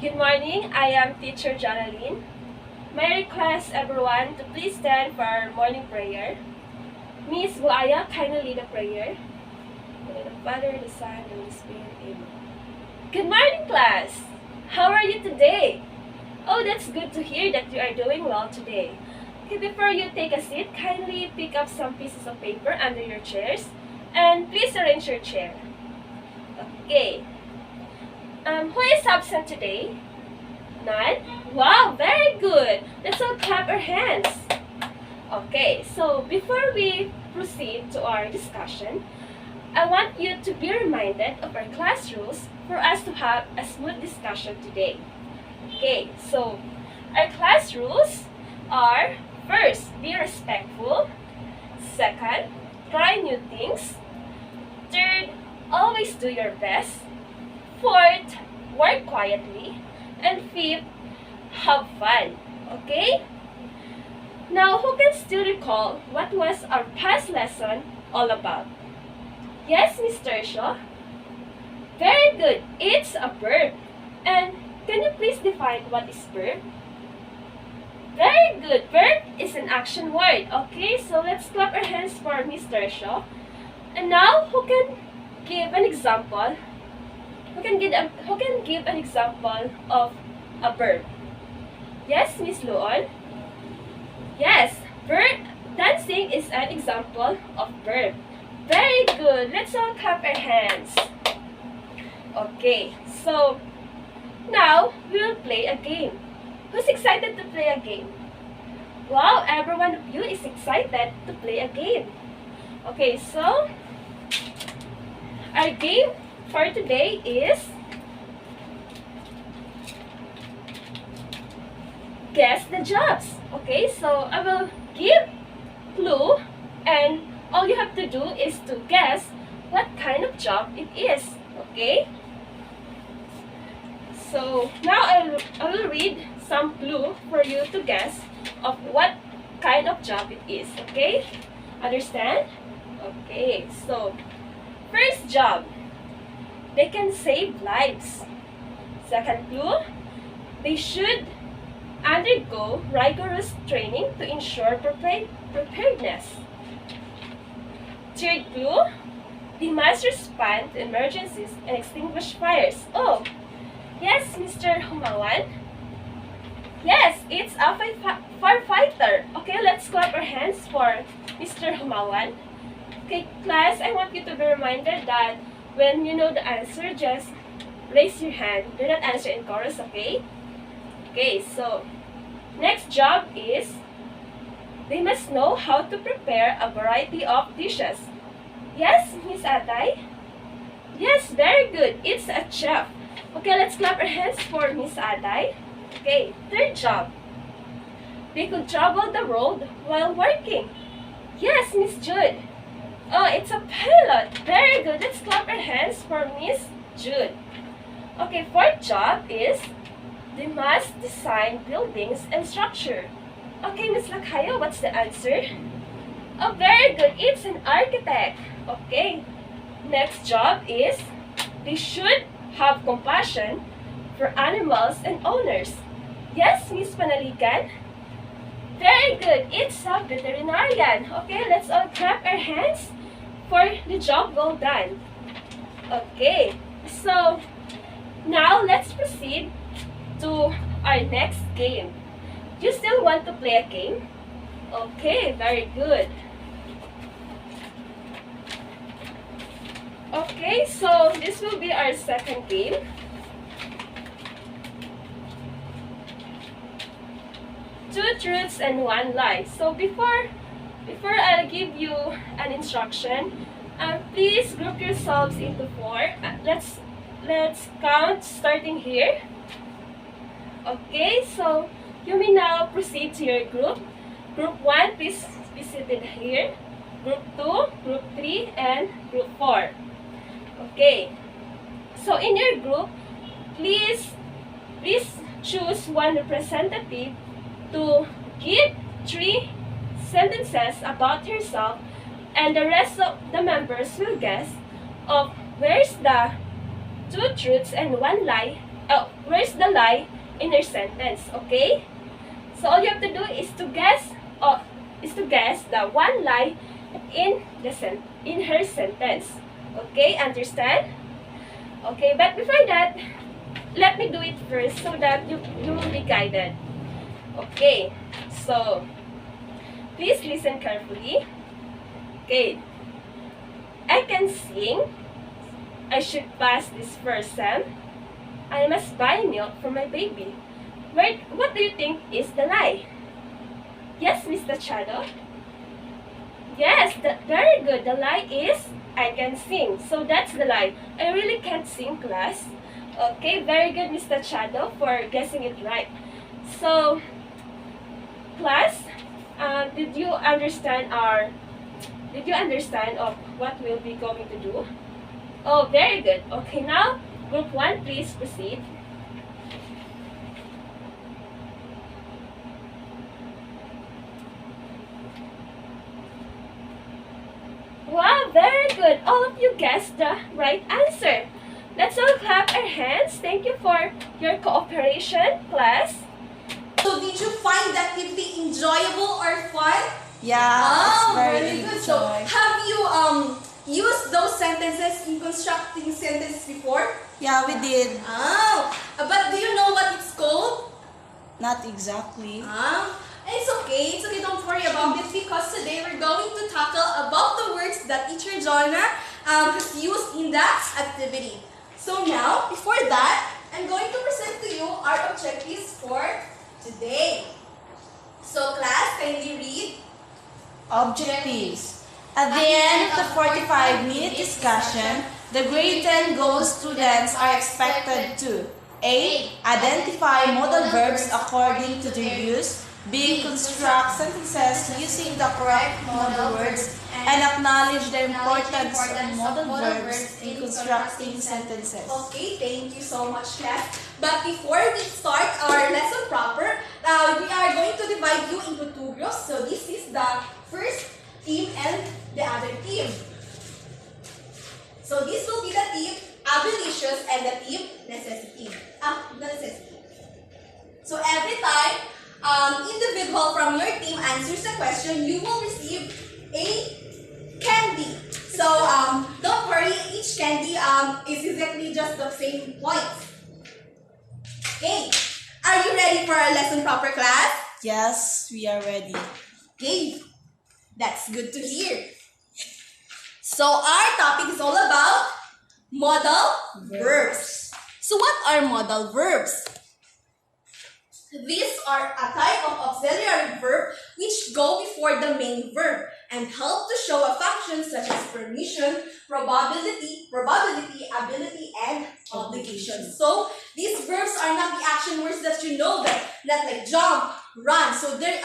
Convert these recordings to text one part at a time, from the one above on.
Good morning, I am Teacher Jonalyn. May request everyone to please stand for our morning prayer. Miss Buaya, kindly lead the prayer. In the name of the Father, the Son, and the Holy Spirit, Amen. Good morning, class! How are you today? Oh, that's good to hear that you are doing well today. Okay, before you take a seat, kindly pick up some pieces of paper under your chairs and please arrange your chair. Okay. Who is absent today? None? Wow, very good. Let's all clap our hands. Okay, so before we proceed to our discussion, I want you to be reminded of our class rules for us to have a smooth discussion today. Okay, so our class rules are: first, be respectful. Second, try new things. Third, always do your best. Fourth, work quietly. And fifth, have fun. Okay? Now, who can still recall what was our past lesson all about? Yes, Mr. Shaw? Very good. It's a verb. And can you please define what is verb? Very good. Verb is an action word. Okay, so let's clap our hands for Mr. Shaw. And now, who can give an example? Who can give an example of a verb? Yes, Miss Luon? Yes, verb dancing is an example of verb. Very good. Let's all clap our hands. Okay, so now we will play a game. Who's excited to play a game? Wow, every one of you is excited to play a game. Okay, so our game for today is guess the jobs. Okay, so I will give clue and all you have to do is to guess what kind of job it is. Okay? So now I will read some clue for you to guess of what kind of job it is. Okay? Understand? Okay, so first job. They can save lives. Second clue, they should undergo rigorous training to ensure preparedness. Third clue, they must respond to emergencies and extinguish fires. Oh, yes, Mr. Humawan. Yes, it's a firefighter. Okay, let's clap our hands for Mr. Humawan. Okay, class, I want you to be reminded that when you know the answer, just raise your hand. Do not answer in chorus, okay? Okay, so next job is they must know how to prepare a variety of dishes. Yes, Miss Atay? Yes, very good. It's a chef. Okay, let's clap our hands for Miss Atay. Okay, third job. They could travel the road while working. Yes, Miss Jude. Oh, it's a pilot. Very good. Let's clap our hands for Miss Jude. Okay, fourth job is they must design buildings and structure. Okay, Miss Lakhayo, what's the answer? Oh, very good. It's an architect. Okay. Next job is they should have compassion for animals and owners. Yes, Miss Panaligan? Very good. It's a veterinarian. Okay, let's all clap our hands for the job well done. Okay, so now let's proceed to our next game. You still want to play a game? Okay, very good. Okay, so this will be our second game. Two truths and one lie. So before I'll give you an instruction, please group yourselves into four. Let's count starting here. Okay, so you may now proceed to your group. Group 1, please be seated here. Group 2, Group 3, and Group 4. Okay, so in your group, please choose one representative to give 3 sentences about yourself, and the rest of the members will guess of where's the 2 truths and 1 lie where's the lie in her sentence, okay? So all you have to do is to guess the one lie in her sentence. Okay, understand? Okay, but before that, let me do it first so that you will be guided. Okay, so please listen carefully. Okay, I can sing. I should pass this first sem. I must buy milk for my baby. What do you think is the lie? Yes, Mr. Chado? Yes, very good. The lie is I can sing. So that's the lie. I really can't sing, class. Okay, very good, Mr. Chado, for guessing it right. So, class, did you understand of what we'll be going to do? Oh, very good. Okay, now, group 1, please proceed. Wow, very good. All of you guessed the right answer. Let's all clap our hands. Thank you for your cooperation, class. So did you find the activity enjoyable or fun? Yeah, it's very good. good. So have you used those sentences in constructing sentences before? Yeah, we did. But do you know what it's called? Not exactly. It's okay, don't worry about it, because today we're going to tackle about the words that teacher Jonna has used in that activity. So now, before that, I'm going to present to you our objectives for today. So class, kindly read. Objectives. At the end of the 45-minute discussion, the grade 10 goal students are expected to A. Identify modal verbs according to their use. B. Construct sentences using the correct modal words and acknowledge the importance of modal verbs in constructing sentences. Okay, thank you so much, class. But before we start our lesson proper, we are going to divide you into two groups. So this is the first team and the other team. So this will be the team abilitious and the team necessity. So every time individual from your team answers a question, you will receive a candy. So don't worry, each candy is exactly just the same points. Okay, are you ready for our lesson proper, class? Yes, we are ready. Okay, that's good to hear. So our topic is all about modal verbs. So what are modal verbs? These are a type of auxiliary verb which go before the main verb and help to show a function such as permission, probability, ability, and obligation. So these verbs are not the action words that you know them, not like jump, run. So they're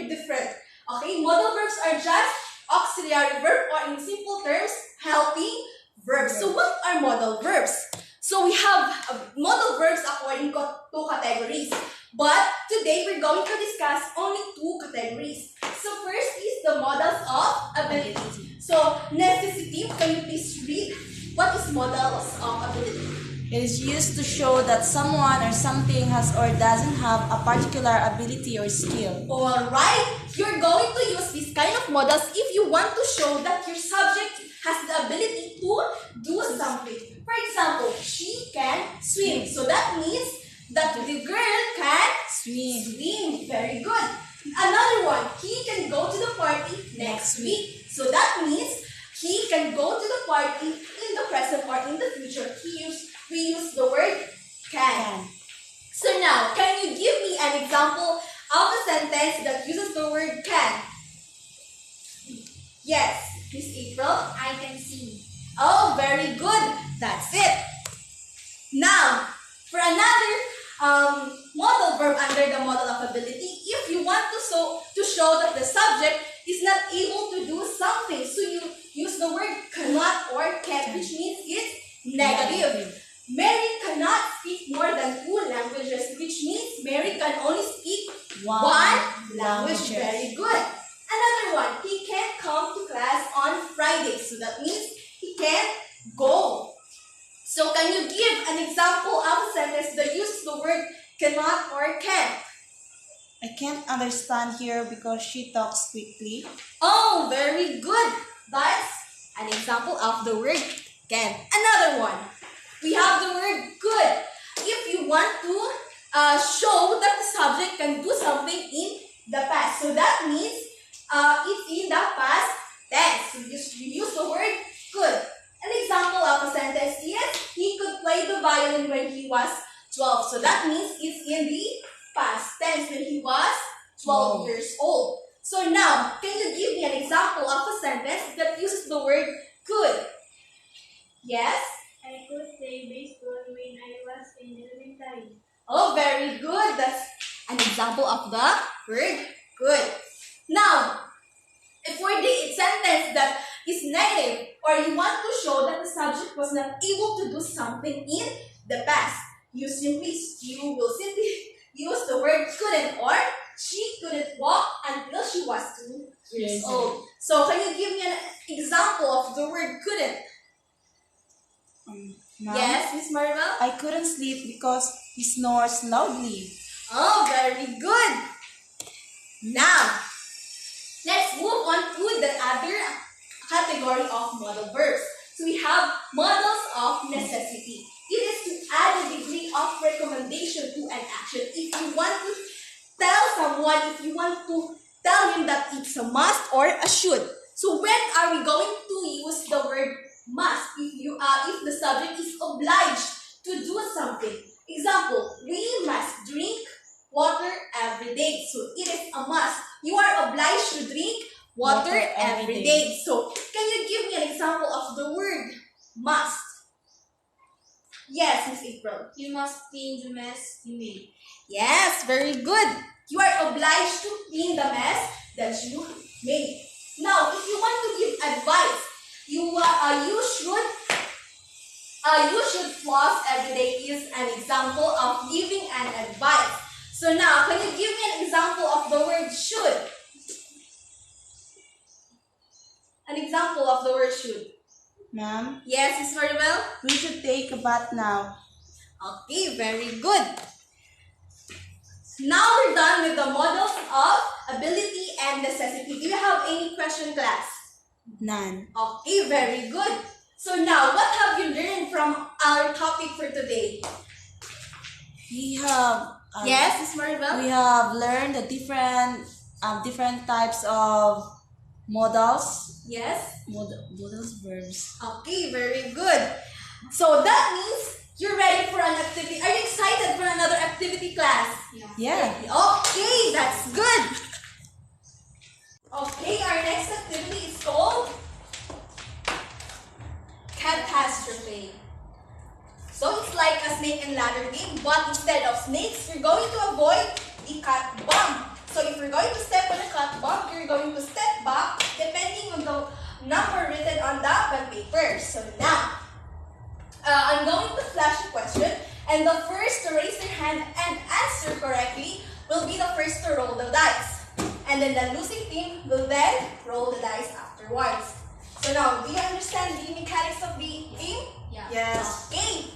different. Okay, modal verbs are just auxiliary verb, or in simple terms, helping verbs. So what are modal verbs? So we have modal verbs according to two categories. But today we're going to discuss only two categories. So first is the modals of ability. So necessity, can you please read what is modals of ability? It is used to show that someone or something has or doesn't have a particular ability or skill. Alright, you're going to use this kind of modals if you want to show that your subject has the ability to do something. For example, she can swim. So that means that the girl can swim. Very good. Another one, he can go to the party next week. So that means he can go to the party in the present or in the future. We use the word can. So now, can you give me an example of a sentence that uses the word can? Yes, Miss April. I can see. Oh, very good. That's it. Now, for another modal verb under the modal of ability, if you want to show that the subject is not able to do something, so you use the word cannot or can, which means it's negative. Mary cannot speak more than 2 languages, which means Mary can only speak one language. Very good. Another one, he can't come to class on Friday, so that means he can't go. So can you give an example of a sentence that cannot, or can't. I can't understand here because she talks quickly. Oh, very good. That's an example of the word can. Another one. We have the word could. If you want to show that the subject can do something in the past. So that means it's in the past tense. So you use the word could. An example of a sentence is, he could play the violin when he was 12. So that means it's in the past tense when he was 12 years old. So now, can you give me an example of a sentence that uses the word could? Yes? I could play baseball when I was in elementary. Oh, very good. That's an example of the word could. Now, for the sentence that is negative, or you want to show that the subject was not able to do something in the past, you will simply use the word couldn't, or she couldn't walk until she was 2 years old. So can you give me an example of the word couldn't? Ma'am, Yes, Miss Maribel? I couldn't sleep because he snores loudly. Oh, very good. Now, let's move on to the other category of modal verbs. So we have modals of necessity. It is to add a degree of recommendation to an action. If you want to tell someone, if you want to tell him that it's a must or a should. So when are we going to use the word must? If the subject is obliged to do something. Example, we must drink water every day. So it is a must. You are obliged to drink water every day. So can you give me an example of the word must? Yes, Miss April. You must clean the mess you made. Yes, very good. You are obliged to clean the mess that you made. Now, if you want to give advice, you should floss every day is an example of giving an advice. So now, can you give me an example of the word should? An example of the word should. Ma'am, Yes, Miss Maribel? we should take a bath now. Okay, very good. Now we're done with the models of ability and necessity. Do you have any question, class? None. Okay, very good. So now, what have you learned from our topic for today? We have Yes, Miss Maribel? we have learned the different types of modals. Yes? Modals verbs. Okay, very good. So that means you're ready for an activity. Are you excited for another activity, class? Yeah. Okay, that's good. Okay, our next activity is called catastrophe. So it's like a snake and ladder game, but instead of snakes, you're going to avoid the cat bomb. So if you're going to step on a cat bomb, you're going to step back depending on the number written on the bond paper. So now, I'm going to flash a question, and the first to raise their hand and answer correctly will be the first to roll the dice. And then the losing team will then roll the dice afterwards. So now, do you understand the mechanics of the game? Yes. Okay,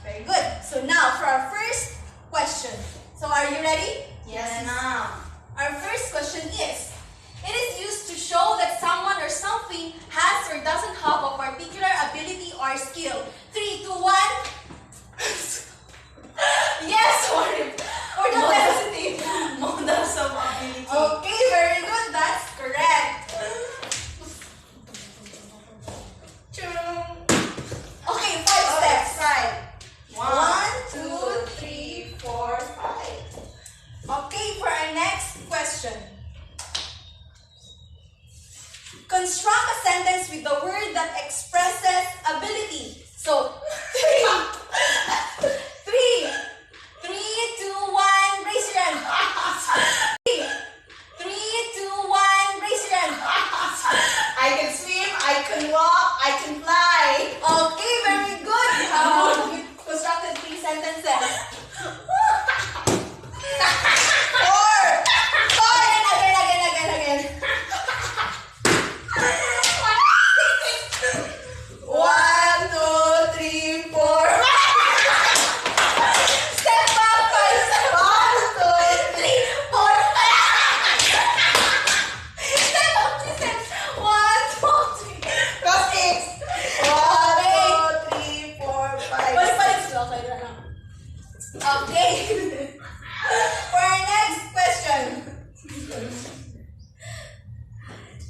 very good. So now for our first question. So are you ready? Yes, ma'am. Our first question is, it is used to show that someone or something has or doesn't have a particular ability or skill. 3, 2, 1. Yes, for the sensitive. Modals of ability. Okay, very good. That's correct. Okay, 5 steps. Right. 1, 2, 3, 4, 5. Okay, for our next question. Construct a sentence with the word that expresses ability. So, 3, Okay. For our next question.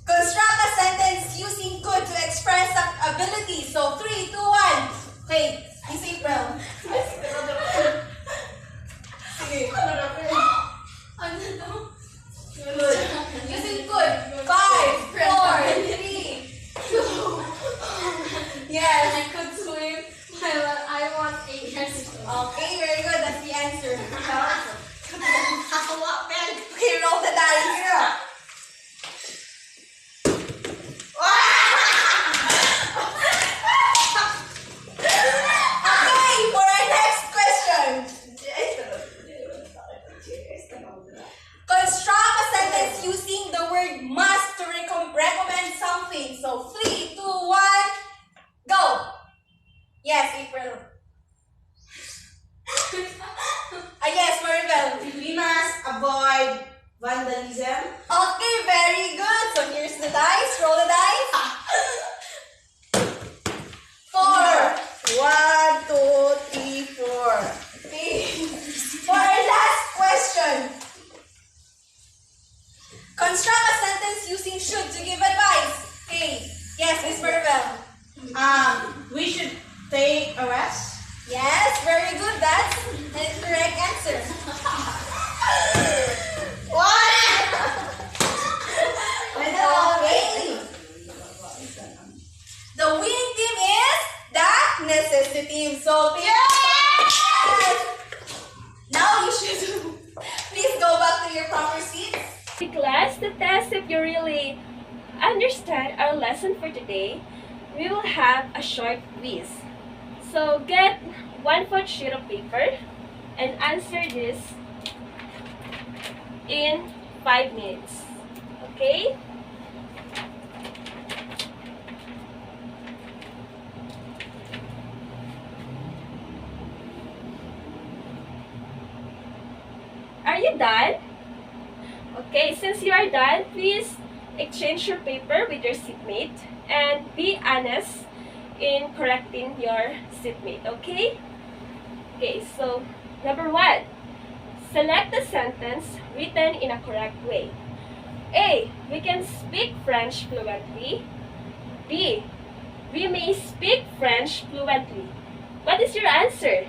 Construct a sentence using could to express ability. So 3, 2, 1. Okay, Miss April. Sige. Good. Using could. 5, 4, 3, 2. Yes. I could swim while I was 8 years old. Okay, very good. That's the answer. Okay, roll the dice. Here. Okay, for our next question. Construct a sentence using the word must to recommend something. So 3, 2, 1, go. Yes, April. Yes, Maribel. We must avoid vandalism. Okay, very good. So here's the dice. Roll the dice. 4. 1, 2, 3, 4. Okay. For our last question. Construct a sentence using should to give advice. Okay. Yes, Miss Maribel. We should take a rest. Yes, very good. That's the correct answer. What? Okay. The winning team is the necessity team. So yes! Now you should please go back to your proper seats. Class, to test if you really understand our lesson for today, we will have a short quiz. So get 1/4 sheet of paper and answer this in 5 minutes. Okay? Are you done? Okay, since you are done, please exchange your paper with your seatmate and be honest in correcting your seatmate, okay? Okay, so number 1, select the sentence written in a correct way. A, we can speak French fluently. B, we may speak French fluently. What is your answer?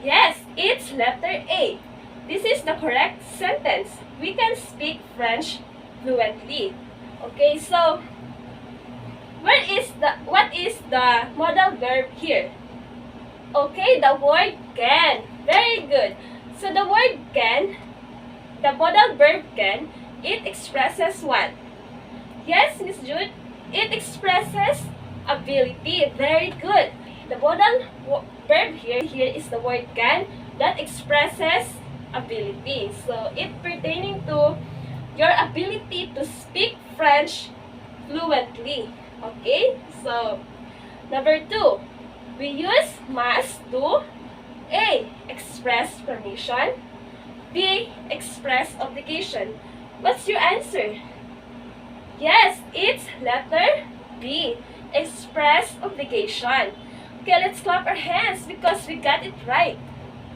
Yes, it's letter A. This is the correct sentence. We can speak French fluently. Okay, so what is the modal verb here? Okay, the word can. Very good. So the word can, the modal verb can, it expresses what? Yes, Miss Jude, it expresses ability. Very good. The modal verb here is the word can that expresses ability. So it pertaining to your ability to speak French fluently. Okay? So number 2, we use must to A, express permission, B, express obligation. What's your answer? Yes, it's letter B, express obligation. Okay, let's clap our hands because we got it right.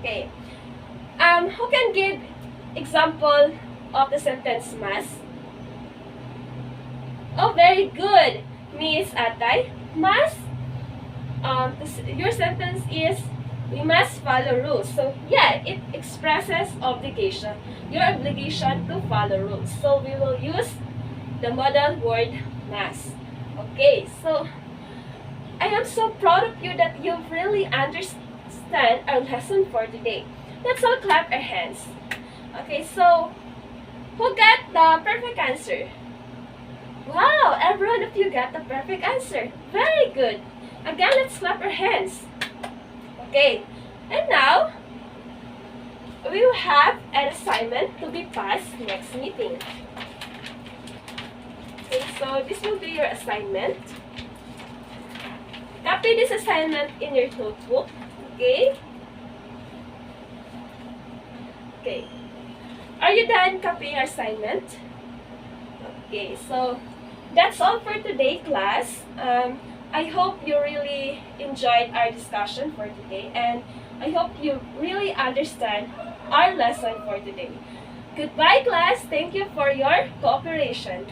Okay. Who can give example of the sentence must? Oh, very good, Miss Atay. Must. Your sentence is we must follow rules. So yeah, it expresses obligation. Your obligation to follow rules. So we will use the modal word must. Okay, so I am so proud of you that you really understand our lesson for today. Let's all clap our hands. Okay, so who got the perfect answer? Wow, every one of you got the perfect answer. Very good. Again, let's clap our hands. Okay, and now we will have an assignment to be passed next meeting. Okay, so this will be your assignment. Copy this assignment in your notebook. Okay? Okay. Are you done copying your assignment? Okay, so that's all for today, class. I hope you really enjoyed our discussion for today, and I hope you really understand our lesson for today. Goodbye, class. Thank you for your cooperation.